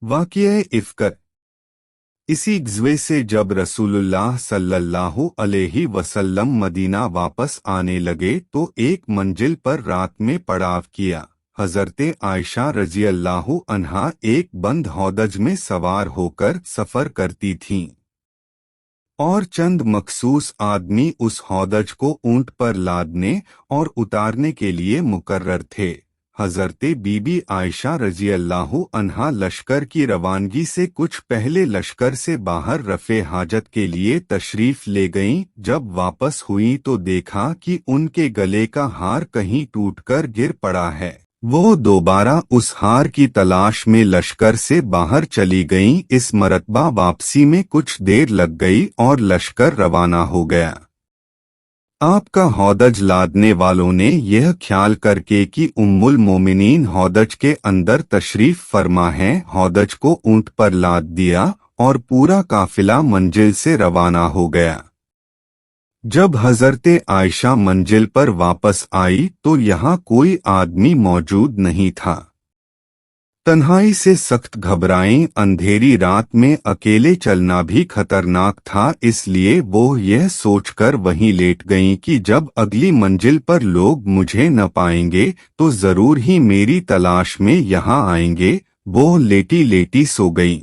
वाक़या इफ़्क। इसी ग़ज़वे से जब रसूलुल्लाह सल्लल्लाहु अलैहि वसल्लम मदीना वापस आने लगे तो एक मंजिल पर रात में पड़ाव किया। हज़रते आयशा रज़ियल्लाहु अन्हा एक बंद हौदज में सवार होकर सफ़र करती थीं और चंद मखसूस आदमी उस हौदज को ऊंट पर लादने और उतारने के लिए मुकर्रर थे। हज़रते बीबी आयशा रज़ियल्लाहु अन्हा लश्कर की रवानगी से कुछ पहले लश्कर से बाहर रफ़े हाजत के लिए तशरीफ़ ले गईं। जब वापस हुई तो देखा कि उनके गले का हार कहीं टूटकर गिर पड़ा है। वो दोबारा उस हार की तलाश में लश्कर से बाहर चली गईं। इस मरतबा वापसी में कुछ देर लग गई और लश्कर रवाना हो गया। आपका हौदज लादने वालों ने यह ख्याल करके कि उम्मुल मोमिनीन हौदज के अंदर तशरीफ फरमा है, हौदज को ऊंट पर लाद दिया और पूरा काफिला मंजिल से रवाना हो गया। जब हज़रते आयशा मंजिल पर वापस आई तो यहाँ कोई आदमी मौजूद नहीं था। तन्हाई से सख्त घबराएं, अंधेरी रात में अकेले चलना भी खतरनाक था, इसलिए वो यह सोचकर वहीं लेट गईं कि जब अगली मंजिल पर लोग मुझे न पाएंगे तो जरूर ही मेरी तलाश में यहाँ आएंगे। वो लेटी लेटी सो गईं।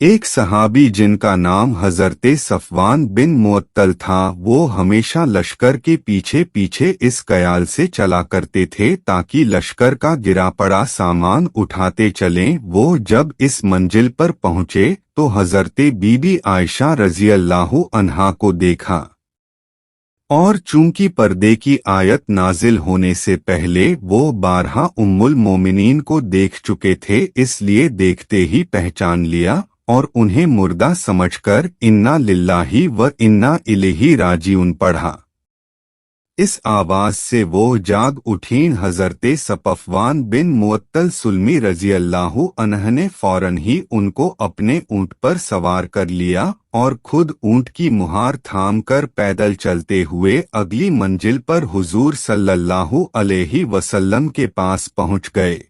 एक सहाबी जिनका नाम हज़रते सफ़वान बिन मुअत्तल था, वो हमेशा लश्कर के पीछे पीछे इस ख्याल से चला करते थे ताकि लश्कर का गिरा पड़ा सामान उठाते चलें। वो जब इस मंजिल पर पहुँचे तो हज़रते बीबी आयशा रज़ियल्लाहु अन्हा को देखा और चूंकि पर्दे की आयत नाजिल होने से पहले वो बारहा उम्मुल मोमिनीन को देख चुके थे, इसलिए देखते ही पहचान लिया और उन्हें मुर्दा समझकर इन्ना लिल्लाही व इन्ना इलैहि राजिऊन पढ़ा। इस आवाज से वो जाग उठीं। हज़रते सफ़वान बिन मुअत्तल सुलमी रज़ियल्लाहु अन्हु ने फौरन ही उनको अपने ऊंट पर सवार कर लिया और खुद ऊंट की मुहार थाम कर पैदल चलते हुए अगली मंजिल पर हुजूर सल्लल्लाहु अलैहि वसल्लम के पास पहुंच गए।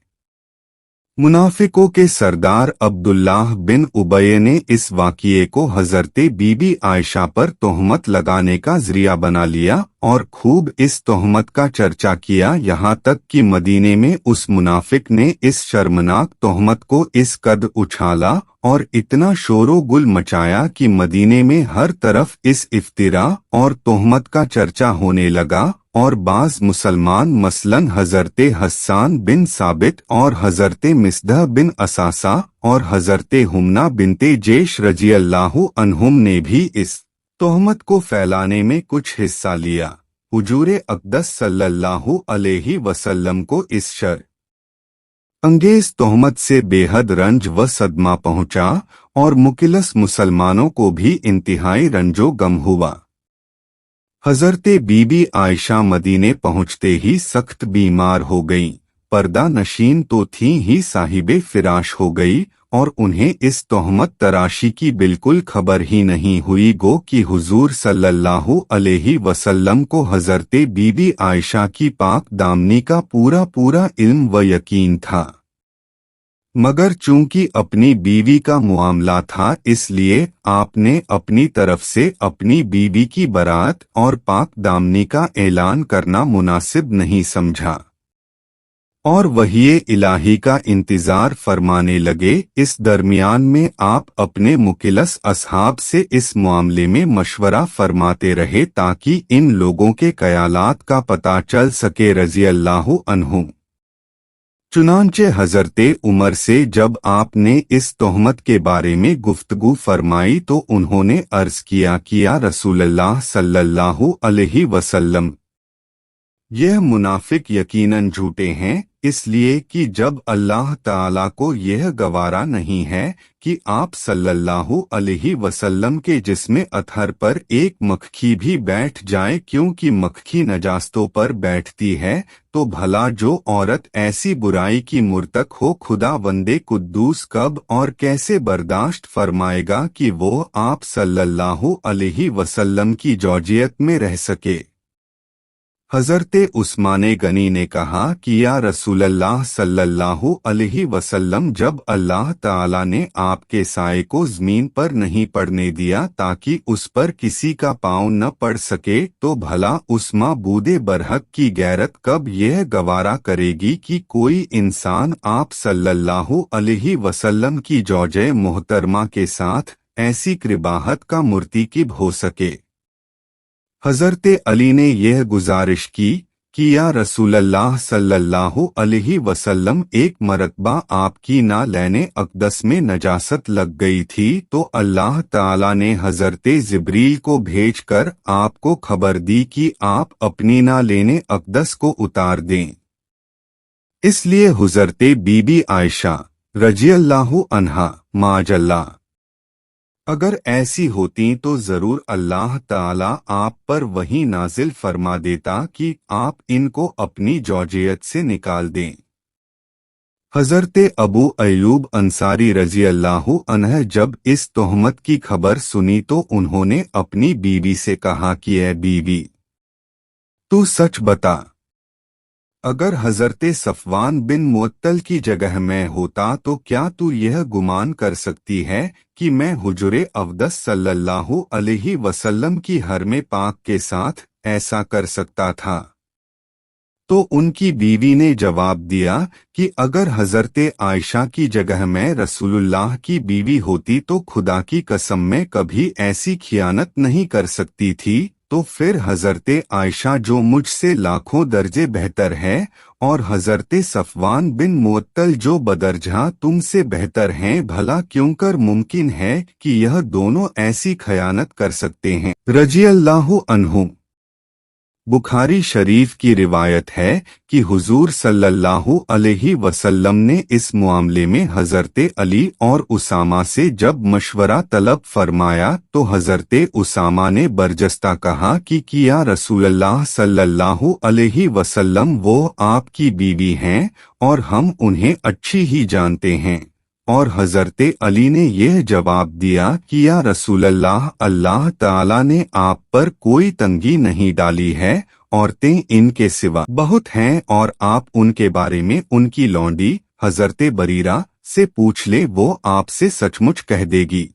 मुनाफिकों के सरदार अब्दुल्लाह बिन उबय ने इस वाक़िए को हज़रते बीबी आयशा पर तोहमत लगाने का ज़रिया बना लिया और खूब इस तोहमत का चर्चा किया, यहाँ तक कि मदीने में उस मुनाफिक ने इस शर्मनाक तोहमत को इस कद उछाला और इतना शोरो गुल मचाया कि मदीने में हर तरफ इस इफ्तिरा और तोहमत का चर्चा होने लगा और बाज़ मुसलमान मसलन हज़रते हस्सान बिन साबित और हज़रते मिस्दह बिन असासा और हज़रते हुमना बिनते जेश रज़ियल्लाहु अन्हुम ने भी इस तोहमत को फैलाने में कुछ हिस्सा लिया। हुजूरे अक़दस सल्लल्लाहु अलैहि वसल्लम को इस शर अंगेज तोहमत से बेहद रंज व सदमा पहुंचा और मुकिलस मुसलमानों को भी इंतहाई रंजो गम हुआ। हज़रते बीबी आयशा मदीने पहुंचते ही सख्त बीमार हो गईं। पर्दा नशीन तो थीं ही साहिबे फिराश हो गई और उन्हें इस तोहमत तराशी की बिल्कुल खबर ही नहीं हुई, गो कि हुजूर सल्लल्लाहु अलैहि वसल्लम को हज़रते बीबी आयशा की पाक दामनी का पूरा पूरा इल्म व यकीन था। मगर चूंकि अपनी बीवी का मामला था, इसलिए आपने अपनी तरफ से अपनी बीवी की बरात और पाक दामनी का ऐलान करना मुनासिब नहीं समझा और वही इलाही का इंतजार फरमाने लगे। इस दरमियान में आप अपने मुकिलस असहाब से इस मामले में मशवरा फरमाते रहे ताकि इन लोगों के ख्यालात का पता चल सके रज़ियल्लाहु अन्हुम। चुनांचे हज़रते उमर से जब आपने इस तोहमत के बारे में गुफ्तगू फरमाई तो उन्होंने अर्ज किया कि या रसूलल्लाह सल्लल्लाहु अलैहि वसल्लम, यह मुनाफिक यकीनन झूठे हैं, इसलिए कि जब अल्लाह ताला को यह गवारा नहीं है कि आप सल्लल्लाहु अलैहि वसल्लम के जिस्म अतहर पर एक मक्खी भी बैठ जाए, क्योंकि मक्खी नजास्तों पर बैठती है, तो भला जो औरत ऐसी बुराई की मुर्तक हो खुदा वंदे कुद्दूस कब और कैसे बर्दाश्त फरमाएगा कि वो आप सल्लल्लाहु अलैहि वसल्लम की जौजियत में रह सके। हज़रत उस्मान गनी ने कहा कि या रसूल अल्लाह सल्लल्लाहु अलैहि वसल्लम, जब अल्लाह ताला ने आपके साए को ज़मीन पर नहीं पड़ने दिया ताकि उस पर किसी का पाँव न पड़ सके, तो भला उस माबूदे बरहक की गैरत कब यह गवारा करेगी कि कोई इंसान आप सल्लल्लाहु अलैहि वसल्लम की जौजे मोहतरमा के साथ ऐसी कृबाहत का मुर्तिकिब हो सके। हज़रत अली ने यह गुजारिश की कि या रसूल अल्लाह सल्लल्लाहु अलैहि वसल्लम, एक मरतबा आपकी ना लेने अक़दस में नजासत लग गई थी तो अल्लाह ताला ने हज़रत जिब्रील को भेजकर आपको खबर दी कि आप अपनी ना लेने अक़दस को उतार दें। इसलिए हज़रत बीबी आयशा रज़ियल्लाहु अन्हा माजल्ला अगर ऐसी होती तो जरूर अल्लाह ताला आप पर वही नाजिल फरमा देता कि आप इनको अपनी जौजियत से निकाल दें। हज़रत अबू अयूब अंसारी रज़ियल्लाहु अन्ह जब इस तोहमत की खबर सुनी तो उन्होंने अपनी बीवी से कहा कि ऐ बीवी, तू सच बता, अगर हज़रत सफ़वान बिन मुअत्तल की जगह मैं होता तो क्या तू यह गुमान कर सकती है कि मैं हुजूरे अक़दस सल्लल्लाहु अलैहि वसल्लम की हरमे पाक के साथ ऐसा कर सकता था? तो उनकी बीवी ने जवाब दिया कि अगर हज़रत आयशा की जगह मैं रसूलुल्लाह की बीवी होती तो खुदा की कसम मैं कभी ऐसी खियानत नहीं कर सकती थी। तो फिर हज़रत आयशा जो मुझसे लाखों दर्जे बेहतर है और हज़रत सफ़वान बिन मुअत्तल जो बदरजा तुमसे बेहतर हैं, भला क्यों कर मुमकिन है कि यह दोनों ऐसी खयानत कर सकते हैं? रज़ियल्लाहु अन्हु। बुखारी शरीफ की रिवायत है कि हुजूर सल्लल्लाहु अलैहि वसल्लम ने इस मामले में हज़रत अली और उसामा से जब मशवरा तलब फरमाया तो हज़रत उसामा ने बरजस्ता कहा कि या रसूलल्लाह सल्लल्लाहु अलैहि वसल्लम, वो आपकी बीवी हैं और हम उन्हें अच्छी ही जानते हैं। और हज़रत अली ने यह जवाब दिया कि या रसूलल्लाह, अल्लाह ताला ने आप पर कोई तंगी नहीं डाली है, औरतें इनके सिवा बहुत हैं और आप उनके बारे में उनकी लौंडी हज़रत बरीरा से पूछ ले, वो आपसे सचमुच कह देगी।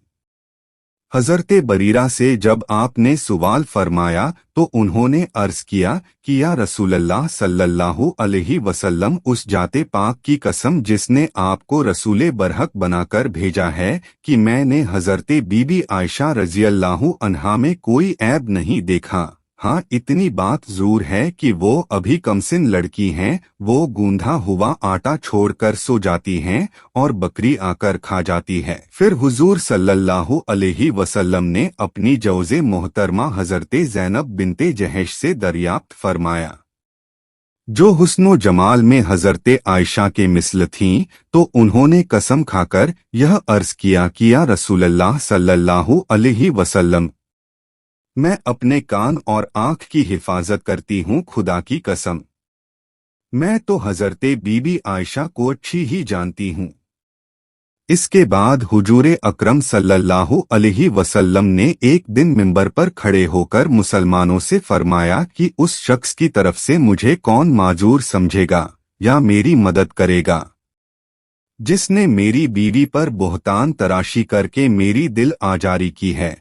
हज़रत बरीरा से जब आपने सवाल फरमाया तो उन्होंने अर्ज किया कि या रसूलल्लाह सल्लल्लाहु अलैहि वसल्लम, उस जाते पाक की कसम जिसने आपको रसूले बरहक बनाकर भेजा है कि मैंने हज़रत बीबी आयशा रज़ियल्लाहु अन्हा में कोई ऐब नहीं देखा। हाँ, इतनी बात ज़रूर है कि वो अभी कमसिन लड़की हैं, वो गूंधा हुआ आटा छोड़कर सो जाती हैं और बकरी आकर खा जाती है। फिर हुजूर सल्लल्लाहु अलैहि वसल्लम ने अपनी जौजे मोहतरमा हज़रत ज़ैनब बिनते जहश से दरियाफ्त फरमाया, जो हुस्नो जमाल में हज़रत आयशा के मिसल थीं, तो उन्होंने कसम खाकर यह अर्ज किया कि या रसूलल्लाह सल्लल्लाहु अलैहि वसल्लम, मैं अपने कान और आँख की हिफाजत करती हूँ, खुदा की कसम मैं तो हज़रत बीबी आयशा को अच्छी ही जानती हूँ। इसके बाद हुजूरे अकरम सल्लल्लाहु अलैहि वसल्लम ने एक दिन मिंबर पर खड़े होकर मुसलमानों से फरमाया कि उस शख्स की तरफ से मुझे कौन माजूर समझेगा या मेरी मदद करेगा, जिसने मेरी बीवी पर बोहतान तराशी करके मेरी दिल आजारी की है।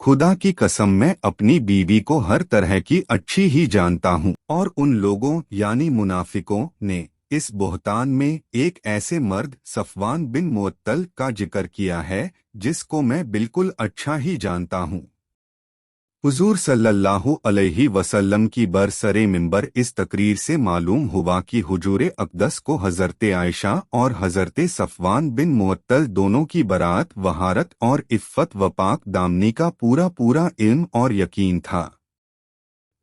खुदा की कसम मैं अपनी बीवी को हर तरह की अच्छी ही जानता हूँ। और उन लोगों यानी मुनाफिकों ने इस बोहतान में एक ऐसे मर्द सफ़वान बिन मुअत्तल का जिक्र किया है जिसको मैं बिल्कुल अच्छा ही जानता हूँ। हुजूर सल्लल्लाहु अलैहि वसल्लम की बरसरे मिंबर इस तकरीर से मालूम हुआ कि हुजूरे अक़दस को हज़रत आयशा और हज़रत सफ़वान बिन मुअत्तल दोनों की बरात, वहारत और इफ़्फ़त व पाक दामनी का पूरा पूरा इल्म और यकीन था,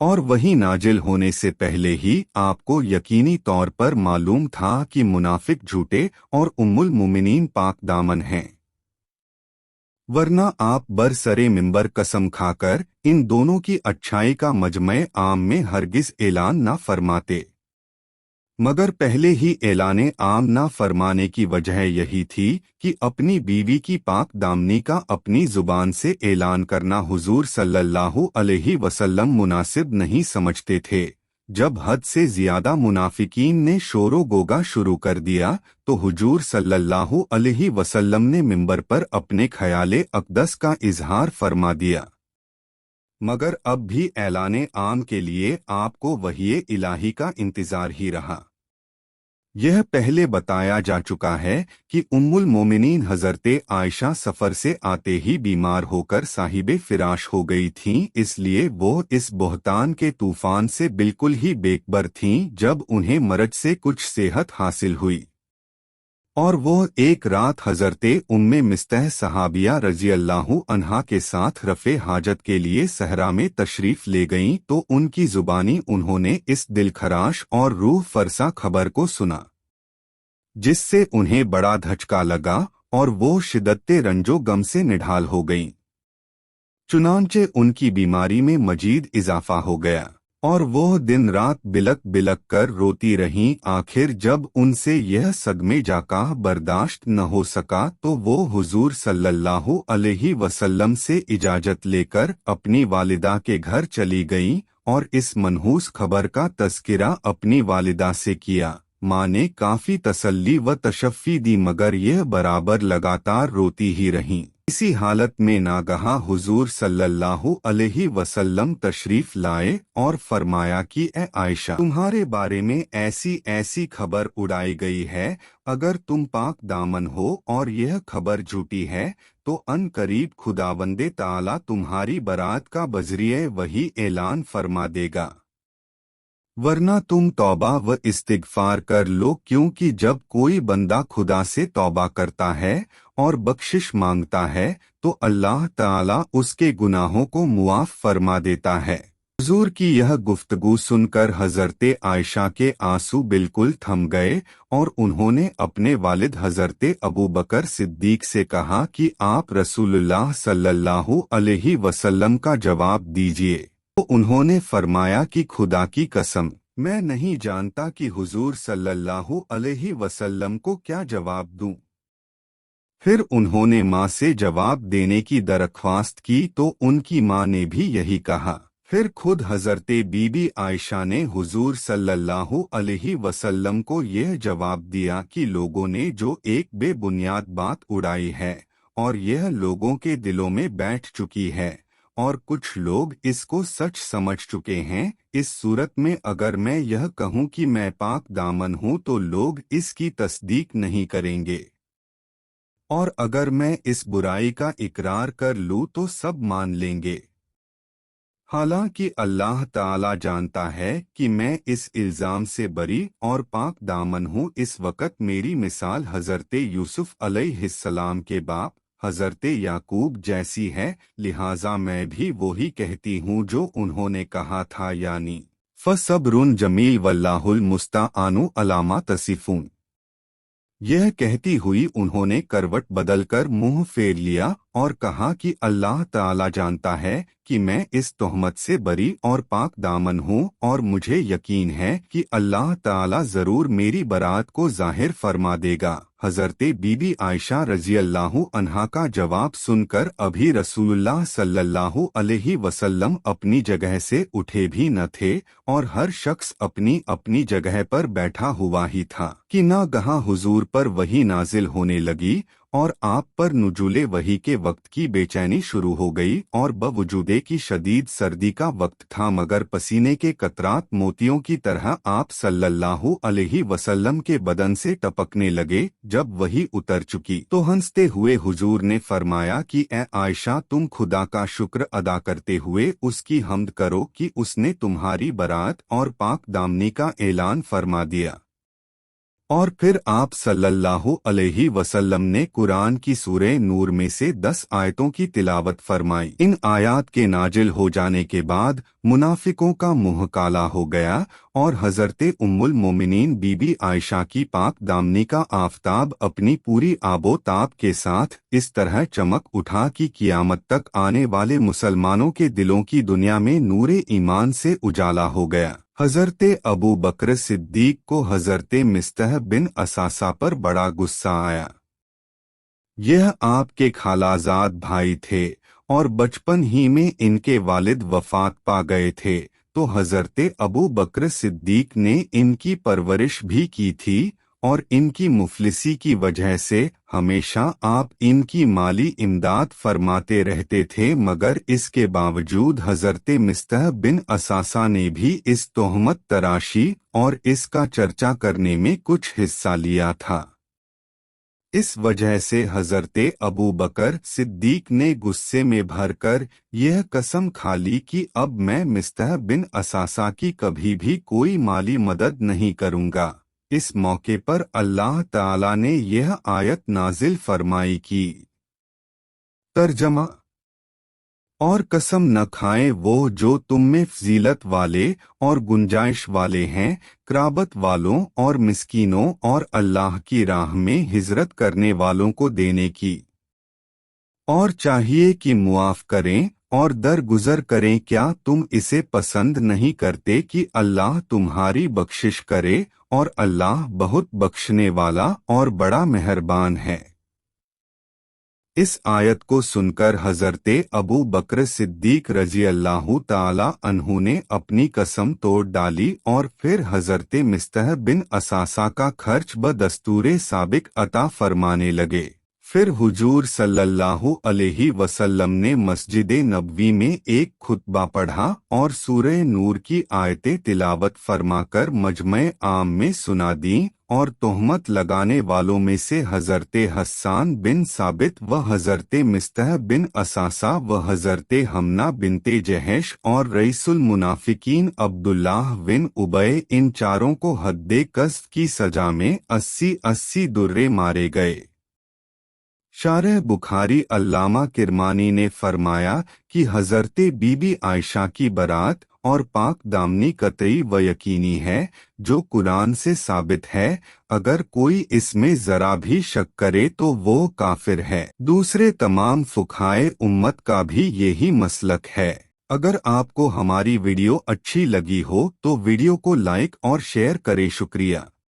और वही नाजिल होने से पहले ही आपको यकीनी तौर पर मालूम था कि मुनाफिक झूठे और उम्मुल मोमिनीन पाक दामन हैं, वरना आप बरसरे मिंबर कसम खाकर इन दोनों की अच्छाई का मजमे आम में हरगिज ऐलान न फरमाते। मगर पहले ही ऐलाने आम न फरमाने की वजह यही थी कि अपनी बीवी की पाक दामनी का अपनी जुबान से ऐलान करना हुजूर सल्लल्लाहु अलैहि वसल्लम मुनासिब नहीं समझते थे। जब हद से ज्यादा मुनाफिकीन ने शोरो गोगा शुरू कर दिया तो हुजूर सल्लल्लाहु अलैहि वसल्लम ने मिंबर पर अपने ख्याले अक़दस का इजहार फरमा दिया। मगर अब भी ऐलाने आम के लिए आपको वही इलाही का इंतजार ही रहा। यह पहले बताया जा चुका है कि उम्मुल मोमिनीन हजरते आयशा सफर से आते ही बीमार होकर साहिबे फिराश हो गई थीं, इसलिए वो इस बोहतान के तूफान से बिल्कुल ही बेखबर थीं जब उन्हें मरज से कुछ सेहत हासिल हुई और वो एक रात हजरते उम्मे मिस्तह सहाबिया रजी अल्लाहु अन्हा के साथ रफ़े हाजत के लिए सहरा में तशरीफ ले गईं तो उनकी जुबानी उन्होंने इस दिलखराश और रूह फरसा खबर को सुना, जिससे उन्हें बड़ा धचका लगा और वो शिद्दते रंजो गम से निढाल हो गईं। चुनांचे उनकी बीमारी में मजीद इजाफा हो गया और वो दिन रात बिलक बिलक कर रोती रहीं। आखिर जब उनसे यह सदमे जाका बर्दाश्त न हो सका तो वो हुजूर सल्लल्लाहु अलैहि वसल्लम से इजाजत लेकर अपनी वालिदा के घर चली गईं और इस मनहूस खबर का तज़किरा अपनी वालिदा से किया। माँ ने काफी तसल्ली व तशफ़ी दी मगर यह बराबर लगातार रोती ही रहीं। इसी हालत में नागहा हुजूर सल्लल्लाहु अलैहि वसल्लम तशरीफ लाए और फरमाया कि ए आयशा, तुम्हारे बारे में ऐसी ऐसी खबर उड़ाई गई है, अगर तुम पाक दामन हो और यह खबर झूठी है तो अन करीब खुदावंदे ताला तुम्हारी बरात का बजरिए वही ऐलान फरमा देगा, वरना तुम तौबा व इस्तिगफार कर लो, क्योंकि जब कोई बंदा खुदा से तौबा करता है और बख्शिश मांगता है तो अल्लाह ताला उसके गुनाहों को मुआफ फरमा देता है। हुजूर की यह गुफ्तगू सुनकर हजरते आयशा के आंसू बिल्कुल थम गए और उन्होंने अपने वालिद हजरते अबू बकर सिद्दीक से कहा कि आप रसूलुल्लाह सल्लल्लाहु अलैहि वसल्लम का जवाब दीजिए। तो उन्होंने फरमाया कि खुदा की कसम, मैं नहीं जानता कि हुजूर सल्लल्लाहु अलैहि वसल्लम को क्या जवाब दूं। फिर उन्होंने माँ से जवाब देने की दरख्वास्त की तो उनकी माँ ने भी यही कहा। फिर खुद हजरते बीबी आयशा ने हुजूर सल्लल्लाहु अलैहि वसल्लम को यह जवाब दिया कि लोगों ने जो एक बेबुनियाद बात उड़ाई है और यह लोगों के दिलों में बैठ चुकी है और कुछ लोग इसको सच समझ चुके हैं, इस सूरत में अगर मैं यह कहूँ कि मैं पाक दामन हूँ तो लोग इसकी तस्दीक नहीं करेंगे, और अगर मैं इस बुराई का इकरार कर लूँ तो सब मान लेंगे। हालांकि अल्लाह ताला जानता है कि मैं इस इल्जाम से बरी और पाक दामन हूँ। इस वक़्त मेरी मिसाल हज़रते यूसुफ अलैहिस्सलाम के बाप हज़रते याकूब जैसी है, लिहाजा मैं भी वही कहती हूँ जो उन्होंने कहा था, यानी फसब्रुन जमील वल्लाहुल मुस्ताआनु अलामा तसिफून। यह कहती हुई उन्होंने करवट बदलकर मुंह फेर लिया और कहा कि अल्लाह ताला जानता है कि मैं इस तोहमत से बरी और पाक दामन हूँ और मुझे यकीन है कि अल्लाह ताला जरूर मेरी बरात को जाहिर फरमा देगा। हजरते बीबी आयशा रजी अल्लाहु अन्हा का जवाब सुनकर अभी रसूलुल्लाह सल्लल्लाहु अलैहि वसल्लम अपनी जगह से उठे भी न थे और हर शख्स अपनी अपनी जगह पर बैठा हुआ ही था कि नागहा हुजूर पर वही नाजिल होने लगी और आप पर नुजुले वही के वक्त की बेचैनी शुरू हो गई और बवजूदे की शदीद सर्दी का वक्त था, मगर पसीने के कतरात मोतियों की तरह आप सल्लल्लाहु अलैहि वसल्लम के बदन से टपकने लगे। जब वही उतर चुकी तो हंसते हुए हुजूर ने फरमाया कि ए आयशा, तुम खुदा का शुक्र अदा करते हुए उसकी हम्द करो कि उसने तुम्हारी बरात और पाक दामनी का ऐलान फरमा दिया। और फिर आप सल्लल्लाहु अलैहि वसल्लम ने कुरान की सूरे नूर में से 10 आयतों की तिलावत फरमाई। इन आयात के नाजिल हो जाने के बाद मुनाफिकों का मुंह काला हो गया और हजरते उम्मुल मोमिनीन बीबी आयशा की पाक दामनी का आफताब अपनी पूरी आबोताब के साथ इस तरह चमक उठा कि कियामत तक आने वाले मुसलमानों के दिलों की दुनिया में नूरे ईमान से उजाला हो गया। हजरते अबू बकर सिद्दीक को हजरते मिस्तह बिन असासा पर बड़ा गुस्सा आया। यह आपके खालाजाद भाई थे और बचपन ही में इनके वालिद वफात पा गए थे, तो हजरत अबू बकर सिद्दीक ने इनकी परवरिश भी की थी और इनकी मुफलिसी की वजह से हमेशा आप इनकी माली इमदाद फरमाते रहते थे, मगर इसके बावजूद हजरत मिस्तह बिन असासा ने भी इस तोहमत तराशी और इसका चर्चा करने में कुछ हिस्सा लिया था। इस वजह से हजरत अबू बकर सिद्दीक ने गुस्से में भरकर यह कसम खा ली कि अब मैं मिस्तह बिन असासा की कभी भी कोई माली मदद नहीं करूंगा। इस मौके पर अल्लाह ताला ने यह आयत नाजिल फरमाई कि तर्जमा, और कसम न खाएं वो जो तुम में फजीलत वाले और गुंजाइश वाले हैं, कराबत वालों और मिस्कीनों और अल्लाह की राह में हिजरत करने वालों को देने की, और चाहिए कि मुआफ करें और दरगुजर करें। क्या तुम इसे पसंद नहीं करते कि अल्लाह तुम्हारी बख्शिश करे, और अल्लाह बहुत बख्शने वाला और बड़ा मेहरबान है। इस आयत को सुनकर हजरत अबू बकर सिद्दीक रजी अल्लाह ताला अन्हु ने अपनी कसम तोड़ डाली और फिर हजरत मिस्तह बिन असासा का खर्च बदस्तूरे साबिक अता फरमाने लगे। फिर हुजूर सल्लल्लाहु अलैहि वसल्लम ने मस्जिद नबवी में एक खुतबा पढ़ा और सूरह नूर की आयतें तिलावत फरमाकर मजमे आम में सुना दी, और तोहमत लगाने वालों में से हजरत हस्सान बिन साबित व हजरत मिस्तह बिन असासा व हजरत हमना बिनते जहश और रईसुल मुनाफिकीन अब्दुल्लाह बिन उबय, इन चारों को हद्दे कस्ब की सजा में 80-80 दुर्रे मारे गए। शारह बुखारी अल्लामा किरमानी ने फरमाया कि हजरत बीबी आयशा की बरात और पाक दामनी कतई व यकीनी है, जो कुरान से साबित है। अगर कोई इसमें जरा भी शक करे तो वो काफिर है। दूसरे तमाम फुक़हाए उम्मत का भी यही मसलक है। अगर आपको हमारी वीडियो अच्छी लगी हो तो वीडियो को लाइक और शेयर करें। शुक्रिया।